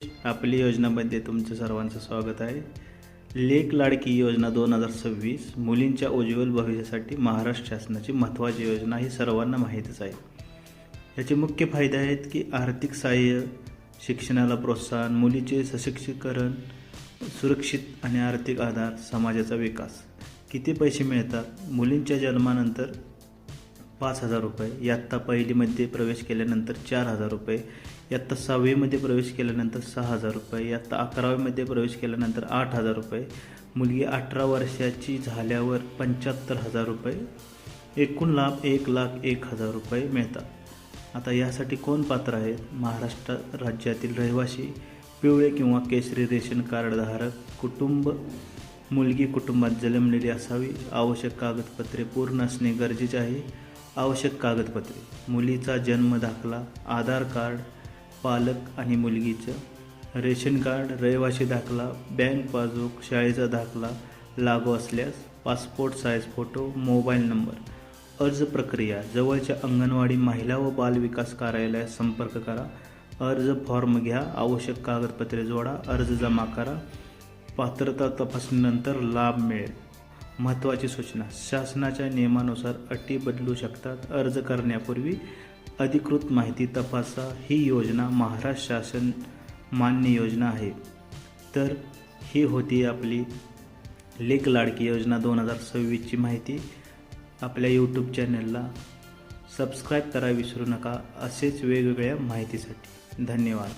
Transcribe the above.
आपली योजनामध्ये तुमचं सर्वांचं स्वागत आहे। लेक लाडकी योजना 2026 मुलींच्या उज्ज्वल भविष्यासाठी महाराष्ट्र शासनाची महत्त्वाची योजना ही सर्वांना माहीतच आहे। याचे मुख्य फायदे आहेत की आर्थिक सहाय्य, शिक्षणाला प्रोत्साहन, मुलीचे सशक्तीकरण, सुरक्षित आणि आर्थिक आधार, समाजाचा विकास। किती पैसे मिळतात? मुलींच्या जन्मानंतर 5,000 रुपये, इयत्ता पहिलीमध्ये प्रवेश केल्यानंतर 4,000 रुपये, इयत्ता 6वीमध्ये प्रवेश केल्यानंतर 6,000 रुपये, इयत्ता 11वीमध्ये प्रवेश केल्यानंतर 8,000 रुपये, मुलगी 18 वर्षाची झाल्यावर 75,000 रुपये, एकूण लाभ 1,01,000 रुपये मिळतात। आता यासाठी कोण पात्र आहेत? महाराष्ट्र राज्यातील रहिवासी, पिवळे किंवा केशरी रेशन कार्ड धारक, कुटुंब, मुलगी कुटुंबात जन्मलेली असावी, आवश्यक कागदपत्रे पूर्ण असणे गरजेचे आहे। आवश्यक कागदपत्रे: मुलीचा जन्म दाखला, आधार कार्ड, पालक आणि मुलगीचं, रेशन कार्ड, रहिवासी दाखला, बँक पासबुक, शाळेचा दाखला, लागू असल्यास passport size photo, mobile number. अर्ज प्रक्रिया: जवळच्या अंगणवाडी महिला व बाल विकास कार्यालयात संपर्क करा, अर्ज फॉर्म घ्या, आवश्यक कागदपत्रे जोडा, अर्ज जमा करा, पात्रता तपासणीनंतर लाभ मिळेल। महत्त्वाची सूचना: शासनाच्या नियमानुसार अटी बदलू शकतात, अर्ज करण्यापूर्वी अधिकृत माहिती तपासा। ही योजना महाराष्ट्र शासन मान्य योजना आहे। तर ही होती आपली लेक लाडकी योजना 2026ची माहिती। आपल्या यूट्यूब चॅनलला सबस्क्राईब करा विसरू नका, असेच वेगवेगळ्या माहितीसाठी। धन्यवाद।